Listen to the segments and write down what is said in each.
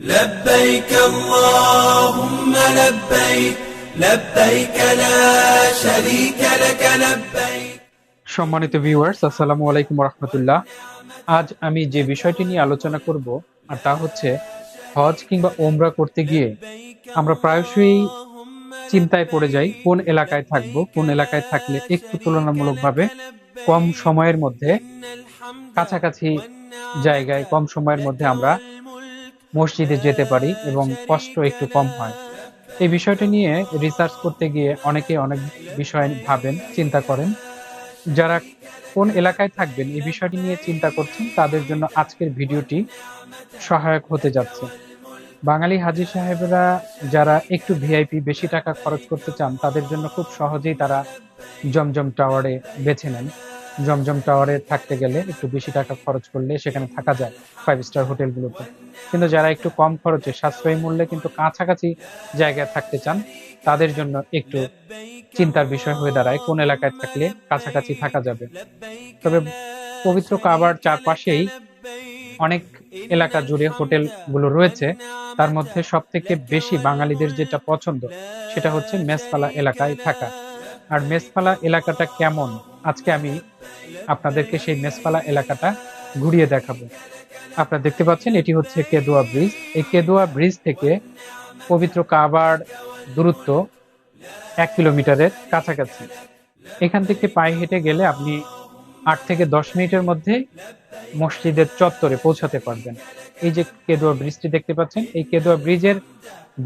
لبيك اللهم لبيك لبيك لا شريك لك لبيك। সম্মানিত ভিউয়ার্স, আসসালামু আলাইকুম রাহমাতুল্লাহ। আজ আমি যে বিষয়টি নিয়ে আলোচনা করব আর তা হচ্ছে হজ কিংবা ওমরা করতে গিয়ে আমরা প্রায়শই চিন্তায় পড়ে যাই কোন এলাকায় থাকব, কোন এলাকায় থাকলে একটু তুলনামূলকভাবে কম সময়ের মধ্যে কাছাকাছি জায়গায় কম সময়ের মধ্যে আমরা মসজিদে যেতে পারি এবং কষ্ট একটু কম হয়। এই বিষয়টি নিয়ে রিসার্চ করতে গিয়ে অনেকে অনেক বিষয় ভাবেন, চিন্তা করেন। যারা কোন এলাকায় থাকবেন এই বিষয়টি নিয়ে চিন্তা করছেন তাদের জন্য আজকের ভিডিওটি সহায়ক হতে যাচ্ছে। বাঙালি হাজী সাহেবরা যারা একটু ভিআইপি বেশি টাকা খরচ করতে চান তাদের জন্য খুব সহজেই তারা জমজম টাওয়ারে বেছে নেন। জমজম টাওয়ারে থাকতে গেলে একটু বেশি টাকা খরচ করলে সেখানে থাকা যায় 5 স্টার হোটেলগুলোতে। কিন্তু যারা একটু কম খরচে সাশ্রয়ী মূল্যে কিন্তু কাছাকাছি জায়গায় থাকতে চান তাদের জন্য একটু চিন্তার বিষয় হয়ে দাঁড়ায় কোন এলাকায় থাকলে কাছাকাছি থাকা যাবে। তবে পবিত্র কাবার চারপাশেই অনেক এলাকা জুড়ে হোটেল গুলো রয়েছে। তার মধ্যে সব থেকে বেশি বাঙালিদের যেটা পছন্দ সেটা হচ্ছে মেসপালা এলাকায় থাকা। আর মেসপালা এলাকাটা কেমন, আজকে আমি আপনাদেরকে সেই মেসপালা এলাকাটা ঘুরিয়ে দেখাবো। আপনারা দেখতে পাচ্ছেন এটি হচ্ছে কেদুয়া ব্রিজ। এই কেদুয়া ব্রিজ থেকে পবিত্র কাবার দূরত্ব 1 কিলোমিটারের কাছাকাছি। এখান থেকে পায়ে হেঁটে গেলে আপনি 8 থেকে 10 মিনিটের মধ্যে মসজিদের চত্বরে পৌঁছাতে পারবেন। এই যে কেদুয়া ব্রিজটি দেখতে পাচ্ছেন, এই কেদুয়া ব্রিজের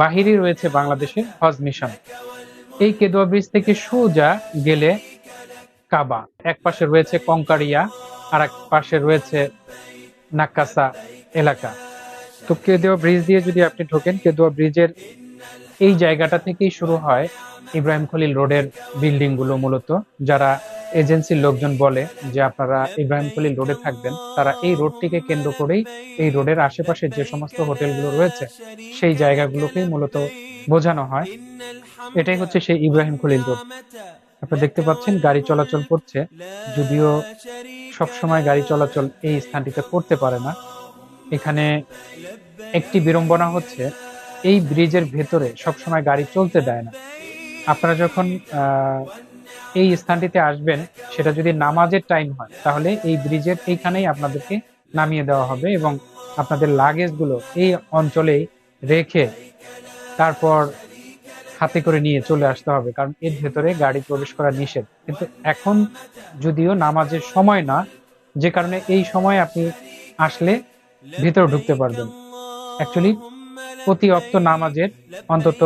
বাহিরেই রয়েছে বাংলাদেশের হজ মিশন। এই কেদুয়া ব্রিজ থেকে সোজা গেলে কাবা, এক পাশে রয়েছে কঙ্কারিয়া আর এক পাশে রয়েছে নাক্কাসা এলাকা। তো কেদুয়া ব্রিজ দিয়ে যদি আপনি ঢোকেন, কেদুয়া ব্রিজের এই জায়গাটা থেকেই শুরু হয় ইব্রাহিম খলিল রোডের বিল্ডিং গুলো। মূলত যারা এজেন্সির লোকজন বলে যে আপনারা ইব্রাহিম খলিল রোডে থাকবেন, তারা এই রোডটিকে কেন্দ্র করেই এই রোডের আশেপাশে যে সমস্ত হোটেলগুলো রয়েছে সেই জায়গাগুলোকেই মূলত বোঝানো হয়। এটাই হচ্ছে সেই ইব্রাহিম খলিল রোড। আপনারা দেখতে পাচ্ছেন গাড়ি চলাচল করছে, যদিও সবসময় গাড়ি চলাচল এই স্থানটিতে করতে পারে না। এখানে একটি বিড়ম্বনা হচ্ছে এই ব্রিজের ভেতরে সবসময় গাড়ি চলতে দেয় না। আপনারা যখন এই স্থানটিতে আসবেন, সেটা যদি নামাজের টাইম হয় তাহলে এই ব্রিজের এইখানেই আপনাদেরকে নামিয়ে দেওয়া হবে এবং আপনাদের লাগেজ গুলো এই অঞ্চলেই রেখে তারপর হাতে করে নিয়ে চলে আসতে হবে, কারণ এর ভেতরে গাড়ি প্রবেশ করা নিষেধ। কিন্তু এখন যদিও নামাজের সময় না, যে কারণে এই সময় আপনি আসলে ভেতরে ঢুকতে পারবেন। অ্যাকচুয়ালি প্রতি ওয়াক্ত নামাজের অন্তত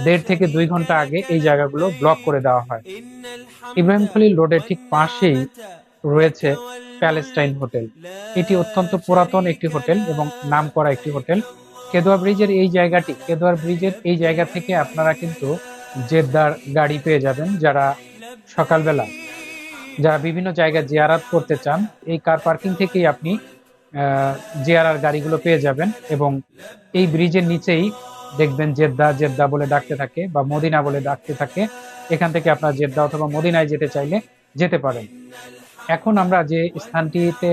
1.5 থেকে 2 ঘন্টা আগে এই জায়গাগুলো ব্লক করে দেওয়া হয়। ইব্রাহিম খলিল রোডের ঠিক পাশেই রয়েছে প্যালেস্টাইন হোটেল। এটি অত্যন্ত পুরাতন একটি হোটেল এবং নামকরা একটি হোটেল। কেদুয়া ব্রিজের এই জায়গা থেকে আপনারা কিন্তু জেদ্দার গাড়ি পেয়ে যাবেন। সকালবেলা যারা বিভিন্ন জায়গায় জিয়ারাত করতে চান, এই কার পার্কিং থেকেই আপনি জিয়ারার গাড়িগুলো পেয়ে যাবেন এবং এই ব্রিজের নিচেই দেখবেন জেদ্দা জেদ্দা বলে ডাকতে থাকে বা মদিনা বলে ডাকতে থাকে। এখান থেকে আপনার জেদ্দা অথবা মদিনায় যেতে চাইলে যেতে পারেন। এখন আমরা যে স্থানটিতে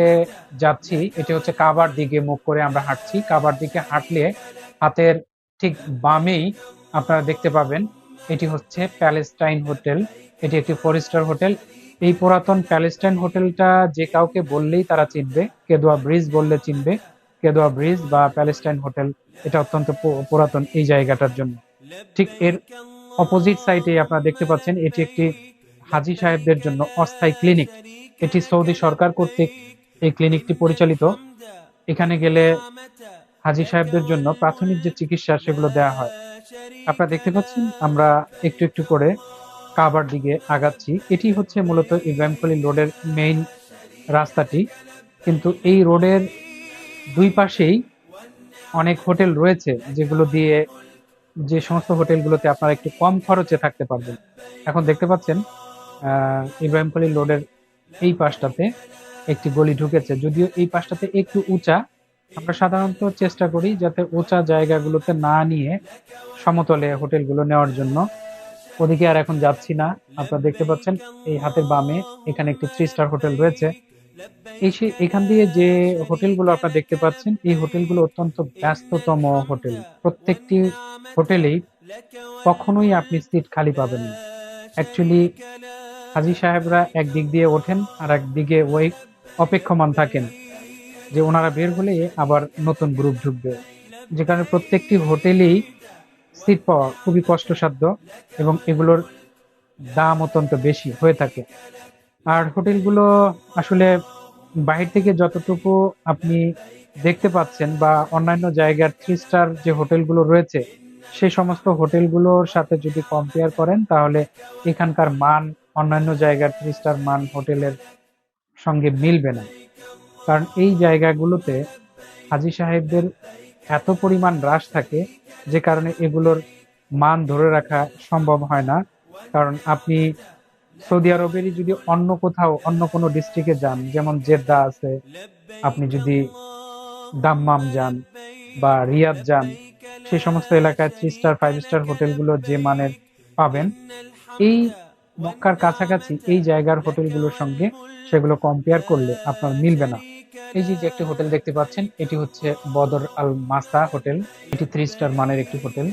যাচ্ছি এটি হচ্ছে কাবার দিকে মুখ করে আমরা হাঁটছি। কাবার দিকে হাঁটলে হাতের ঠিক বামেই আপনারা দেখতে পাবেন এটি হচ্ছে প্যালেস্টাইন হোটেল। এটি একটি 4 স্টার হোটেল। এই পুরাতন প্যালেস্টাইন হোটেলটা যে কাউকে বললেই তারা চিনবে, কেদুয়া ব্রিজ বললে চিনবে। কেদুয়া ব্রিজ বা প্যালেস্টাইন হোটেল এটা অত্যন্ত পুরাতন এই জায়গাটার জন্য। ঠিক এর অপোজিট সাইডে আপনারা দেখতে পাচ্ছেন এটি একটি হাজী সাহেবদের জন্য অস্থায়ী ক্লিনিক। এটি সৌদি সরকার কর্তৃক এই ক্লিনিকটি পরিচালিত। এখানে গেলে হাজী সাহেবদের জন্য প্রাথমিক যে চিকিৎসা সেগুলো দেওয়া হয়। আপনারা দেখতে পাচ্ছেন আমরা একটু একটু করে কাবার দিকে আগাচ্ছি। এটি হচ্ছে মূলত ইব্রাহিম খলিল রোডের মেইন রাস্তাটি। কিন্তু এই রোডের দুই পাশেই অনেক হোটেল রয়েছে যে সমস্ত হোটেলগুলোতে আপনারা একটু কম খরচে থাকতে পারবেন। এখন দেখতে পাচ্ছেন ইব্রাহিম খলিল রোডের এই পাশটাতে একটি গলি ঢুকেছে, যদিও এই পাশটাতে একটু উঁচা। আমরা সাধারণত চেষ্টা করি যাতে উঁচা জায়গাগুলোতে না নিয়ে সমতলে হোটেলগুলো নেওয়ার জন্য। ওদিকে আর এখন যাচ্ছি না। আপনারা দেখতে পাচ্ছেন এই হাতের বামে এখানে একটি 3 স্টার হোটেল রয়েছে। এখান দিয়ে যে হোটেলগুলো আপনারা দেখতে পাচ্ছেন, এই হোটেলগুলো অত্যন্ত ব্যস্ততম হোটেল। প্রত্যেকটি হোটেলেই কখনোই আপনি সিট খালি পাবেন না। অ্যাকচুয়ালি হাজী সাহেবরা একদিক দিয়ে ওঠেন আর একদিকে ওই অপেক্ষমান থাকেন যে ওনারা বের হলে আবার নতুন গ্রুপ ঢুকবে, যে কারণে প্রত্যেকটি হোটেলেই সিট পাওয়া খুবই কষ্টসাধ্য এবং এগুলোর দাম অত্যন্ত বেশি হয়ে থাকে। আর হোটেলগুলো আসলে বাহির থেকে যতটুকু আপনি দেখতে পাচ্ছেন বা অন্যান্য জায়গার 3 স্টার যে হোটেলগুলো রয়েছে সেই সমস্ত হোটেলগুলোর সাথে যদি কম্পেয়ার করেন তাহলে এখানকার মান অন্যান্য জায়গার 3 স্টার মান হোটেলের সঙ্গে মিলবে না। কারণ এই জায়গাগুলোতে হাজী সাহেবদের এত পরিমাণ হ্রাস থাকে যে কারণে এগুলোর মান ধরে রাখা সম্ভব হয় না। কারণ আপনি সৌদি আরবেরই যদি অন্য কোথাও অন্য কোনো ডিস্ট্রিক্টে যান, যেমন জেদ্দা আছে, আপনি যদি দাম্মাম যান বা রিয়াদ যান, সেই সমস্ত এলাকায় 3 স্টার 5 স্টার হোটেলগুলো যে মানের পাবেন, এই মক্কার কাছাকাছি এই জায়গার হোটেলগুলোর সঙ্গে সেগুলো কম্পেয়ার করলে আপনার মিলবে না। এই যে যে একটি হোটেল দেখতে পাচ্ছেন, এটি হচ্ছে বদর আল মাসা হোটেল। এটি 3 স্টার মানের একটি হোটেল।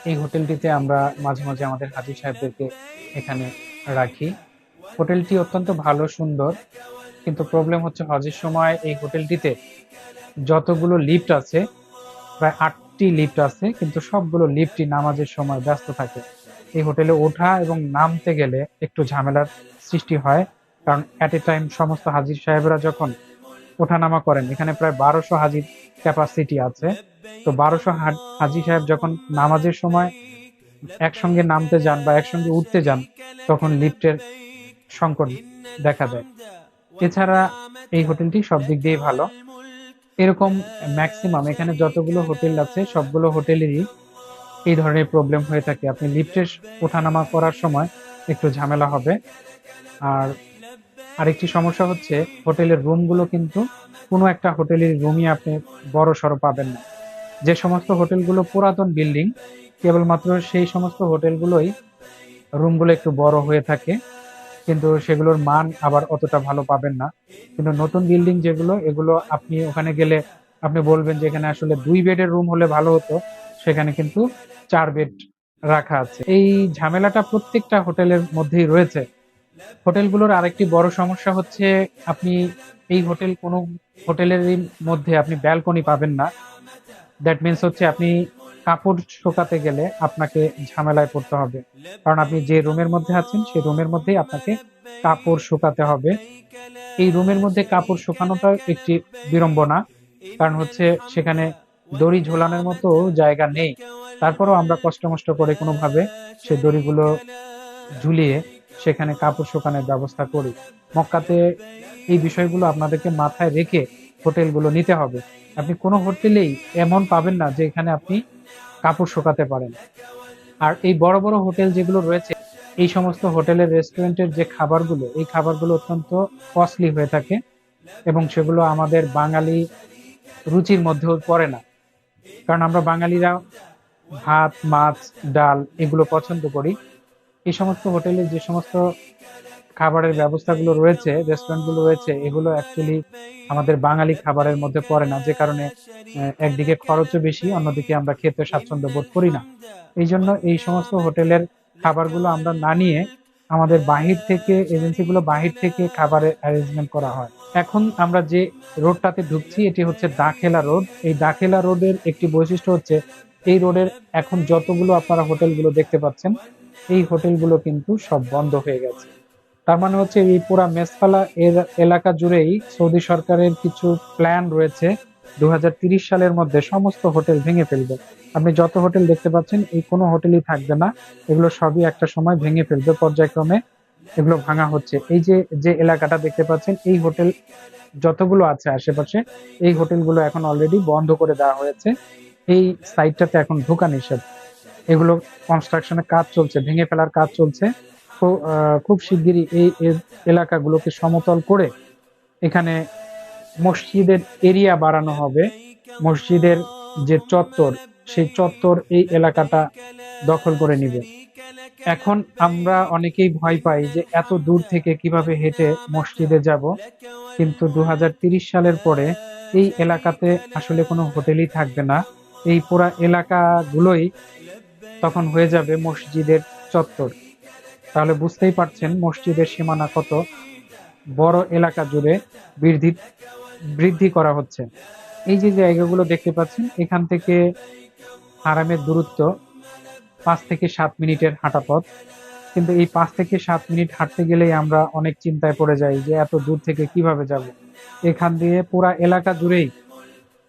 এই হোটেলটিতে আমরা মাঝে মাঝে আমাদের হাজী সাহেবদেরকে এখানে রাখি। হোটেলটি অত্যন্ত ভালো, সুন্দর, কিন্তু প্রবলেম হচ্ছে হজের সময় এই হোটেলটিতে যতগুলো লিফট আছে, প্রায় 8টি লিফট আছে, কিন্তু সবগুলো লিফটই নামাজের সময় ব্যস্ত থাকে। এই হোটেলে ওঠা এবং নামতে গেলে একটু ঝামেলার সৃষ্টি হয়, কারণ অ্যাট এ টাইম সমস্ত হাজির সাহেবরা যখন ওঠানামা করেন, এখানে প্রায় 1200 হাজির ক্যাপাসিটি আছে। তো 1200 হাজি সাহেব যখন নামাজের সময় একসঙ্গে নামতে যান বা একসঙ্গে উঠতে যান, তখন লিফটের সংকট দেখা দেয়। এছাড়া এই হোটেলটি সব দিক দিয়ে ভালো। এরকম ম্যাক্সিমাম এখানে যতগুলো হোটেল আছে সবগুলো হোটেলেরই এই ধরনের প্রবলেম হয়ে থাকে। আপনি লিফটের ওঠানামা করার সময় একটু ঝামেলা হবে। আর আরেকটি সমস্যা হচ্ছে হোটেলের রুমগুলো কিন্তু কোনো একটা হোটেলের রুমই আপনি বড় সড়ো পাবেন না। যে সমস্ত হোটেলগুলো পুরাতন বিল্ডিং, কেবলমাত্র সেই সমস্ত হোটেলগুলোই রুমগুলো একটু বড় হয়ে থাকে, কিন্তু সেগুলোর মান আবার অতটা ভালো পাবেন না। কিন্তু নতুন বিল্ডিং যেগুলো, এগুলো আপনি ওখানে গেলে আপনি বলবেন যে এখানে আসলে 2 বেডের রুম হলে ভালো হতো, সেখানে কিন্তু 4 বেড রাখা আছে। এই ঝামেলাটা প্রত্যেকটা হোটেলের মধ্যেই রয়েছে। হোটেলগুলোর আরেকটি বড় সমস্যা হচ্ছে আপনি এই কোনো হোটেলের মধ্যে আপনি ব্যালকনি পাবেন না। দ্যাট মিনস হচ্ছে আপনি কাপড় শুকাতে গেলে আপনাকে ঝামেলায় পড়তে হবে, কারণ আপনি যে রুমের মধ্যে আছেন সেই রুমের মধ্যেই আপনাকে কাপড় শুকাতে হবে। এই রুমের মধ্যে কাপড় শুকানোটা একটি বিড়ম্বনা, কারণ হচ্ছে সেখানে দড়ি ঝোলানোর মতো জায়গা নেই। তারপরেও আমরা কষ্ট মষ্ট করে কোনোভাবে সেই দড়িগুলো ঝুলিয়ে সেখানে কাপড় শুকানোর ব্যবস্থা করি। মক্কাতে এই বিষয়গুলো আপনাদেরকে মাথায় রেখে হোটেলগুলো নিতে হবে। আপনি কোনো হোটেলেই এমন পাবেন না যে এখানে আপনি কাপড় শুকাতে পারেন। আর এই বড় বড় হোটেল যেগুলো রয়েছে, এই সমস্ত হোটেলের রেস্টুরেন্টের যে খাবারগুলো, এই খাবারগুলো অত্যন্ত কস্টলি হয়ে থাকে এবং সেগুলো আমাদের বাঙালি রুচির মধ্যেও পড়ে না। কারণ আমরা বাঙালিরা ভাত, মাছ, ডাল এগুলো পছন্দ করি। এই সমস্ত হোটেলে যে সমস্ত খাবারের ব্যবস্থাগুলো রয়েছে, রেস্টুরেন্টগুলো রয়েছে, এগুলো অ্যাকচুয়ালি আমাদের বাঙালি খাবারের মধ্যে পড়ে না, যে কারণে একদিকে খরচও বেশি, অন্যদিকে আমরা খেতে স্বাচ্ছন্দ্য বোধ করি না। এই জন্য এই সমস্ত হোটেলের খাবারগুলো আমরা না নিয়ে আমাদের বাহির থেকে, এজেন্সিগুলো বাহির থেকে খাবারের অ্যারেঞ্জমেন্ট করা হয়। এখন আমরা যে রোডটাতে ঢুকছি এটি হচ্ছে দাখেলা রোড। এই দাখেলা রোডের একটি বৈশিষ্ট্য হচ্ছে এই রোডের এখন যতগুলো আপনারা হোটেলগুলো দেখতে পাচ্ছেন, এই হোটেলগুলো কিন্তু সব বন্ধ হয়ে গেছে। তার মানে হচ্ছে এই পুরা মেসফালা এর এলাকা জুড়েই সৌদি সরকারের কিছু প্ল্যান রয়েছে 2030 সালের মধ্যে সমস্ত হোটেল ভেঙে ফেলবে। আপনি যত হোটেল দেখতে পাচ্ছেন এই কোনো হোটেলই থাকবে না, এগুলো সবই একটা সময় ভেঙে ফেলবে। পর্যায়ক্রমে এগুলো ভাঙা হচ্ছে। এই যে যে এলাকাটা দেখতে পাচ্ছেন, এই হোটেল যতগুলো আছে আশেপাশে, এই হোটেলগুলো এখন অলরেডি বন্ধ করে দেওয়া হয়েছে। এই সাইটটাতে এখন ঢোকা নিষেধ। এগুলো কনস্ট্রাকশনের কাজ চলছে, ভেঙে ফেলার কাজ চলছে। তো খুব শিগগিরই এই এলাকাগুলোকে সমতল করে এখানে মসজিদের এরিয়া বাড়ানো হবে। মসজিদের যে চত্বর, সেই চত্বর এই এলাকাটা দখল করে নিবে। এখন আমরা অনেকেই ভয় পাই যে এত দূর থেকে কিভাবে হেঁটে মসজিদে যাব, কিন্তু 2030 সালের পরে এই এলাকাতে আসলে কোনো হোটেলই থাকবে না। এই পুরা এলাকাগুলোই তখন হয়ে যাবে মসজিদের চত্বর। তাহলে বুঝতেই পারছেন মসজিদের সীমানা কত বড় এলাকা জুড়ে বৃদ্ধি বৃদ্ধি করা হচ্ছে। এই যে জায়গাগুলো দেখতে পাচ্ছেন, এখান থেকে হারামের দূরত্ব 5 থেকে 7 মিনিটের হাঁটা পথ। কিন্তু এই 5 থেকে 7 মিনিট হাঁটতে গেলেই আমরা অনেক চিন্তায় পড়ে যাই যে এত দূর থেকে কিভাবে যাব। এখান দিয়ে পুরা এলাকা জুড়েই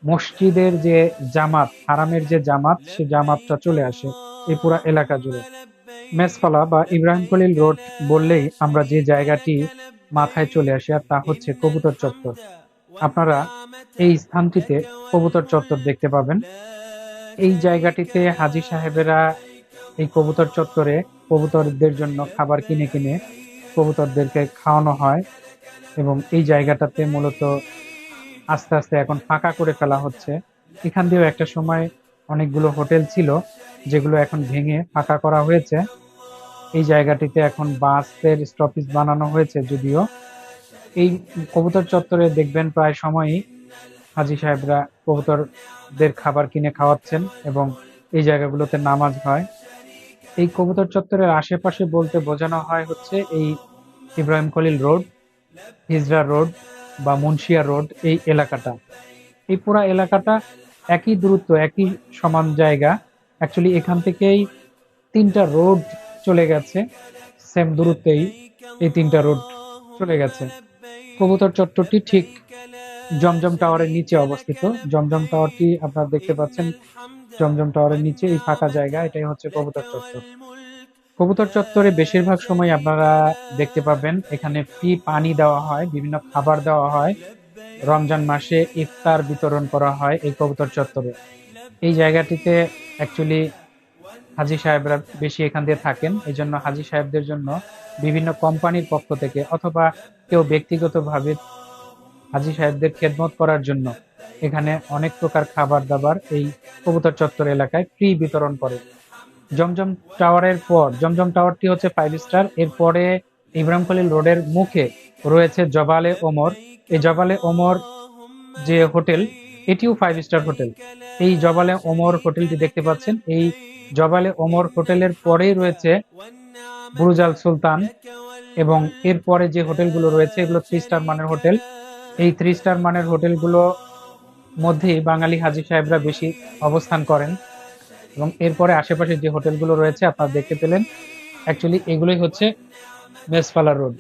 মসজিদের যে জামাত, হারামের যে জামাত, সে জামাতটা চলে আসে এই পুরা এলাকা জুড়ে। মেসফালা বা ইব্রাহিম খলিল রোড বললেই আমরা যে জায়গাটি মাথায় চলে আসে, আর তা হচ্ছে কবুতর চত্বর। আপনারা এই স্থানটিতে কবুতর চত্বর দেখতে পাবেন। এই জায়গাটিতে হাজী সাহেবেরা এই কবুতর চত্বরে কবুতরদের জন্য খাবার কিনে কিনে কবুতরদেরকে খাওয়ানো হয়, এবং এই জায়গাটাতে মূলত আস্তে আস্তে এখন ফাঁকা করে ফেলা হচ্ছে। এখান দিয়েও একটা সময় অনেকগুলো হোটেল ছিল, যেগুলো এখন ভেঙে ফাঁকা করা হয়েছে। এই জায়গাটিতে এখন বাসের স্টপেজ বানানো হয়েছে। যদিও এই কবুতর চত্বরে দেখবেন প্রায় সময়ই হাজী সাহেবরা কবুতরদের খাবার কিনে খাওয়াচ্ছেন, এবং এই জায়গাগুলোতে নামাজ হয়। এই কবুতর চত্বরের আশেপাশে বলতে বোঝানো হয় হচ্ছে এই ইব্রাহিম খলিল রোড, হিজরা রোড বা মুন্সিয়া রোড, এই এলাকাটা। এই পুরা এলাকাটা একই দূরত্ব, একই সমান জায়গা। অ্যাকচুয়ালি এখান থেকেই 3টা রোড চলে গেছে, সেম দূরত্বেই এই 3টা রোড চলে গেছে। কবুতর চত্বরটি ঠিক জমজম টাওয়ারের নিচে অবস্থিত। জমজম টাওয়ারটি আপনারা দেখতে পাচ্ছেন, জমজম টাওয়ারের নিচে এই ফাঁকা জায়গা, এটাই হচ্ছে কবুতর চত্বর। কবুতর চত্বরে বেশিরভাগ সময় আপনারা দেখতে পাবেন এখানে ফ্রি পানি দেওয়া হয়, বিভিন্ন খাবার দেওয়া হয়। রমজান মাসে ইফতার বিতরণ করা হয় এই কবুতর চত্বরে। এই জায়গাটিতে অ্যাকচুয়ালি হাজী সাহেবরা বেশি এখান দিয়ে থাকেন, এই জন্য হাজী সাহেবদের জন্য বিভিন্ন কোম্পানির পক্ষ থেকে অথবা কেউ ব্যক্তিগতভাবে হাজী সাহেবদের খেদমত করার জন্য এখানে অনেক প্রকার খাবার দাবার এই কবুতর চত্বর এলাকায় ফ্রি বিতরণ করে। জমজম টাওয়ারের পর, জমজম টাওয়ারটি হচ্ছে 5 স্টার। এরপরে ইব্রাহিম খলিল রোডের মুখে রয়েছে জবালে ওমর। এই জবালে ওমর যে হোটেল, এটিও 5 স্টার হোটেল। এই জবালে ওমর হোটেলটি দেখতে পাচ্ছেন, এই জবালে ওমর হোটেলের পরেই রয়েছে বুরুজ আল সুলতান, এবং এরপরে যে হোটেলগুলো রয়েছে এগুলো 3 স্টার মানের হোটেল। এই 3 স্টার মানের হোটেলগুলো মধ্যেই বাঙালি হাজী সাহেবরা বেশি অবস্থান করেন, এবং এরপরে আশেপাশে যে হোটেলগুলো রয়েছে আপনারা দেখতে পেলেন, অ্যাকচুয়ালি এগুলোই হচ্ছে মেসফালা রোড।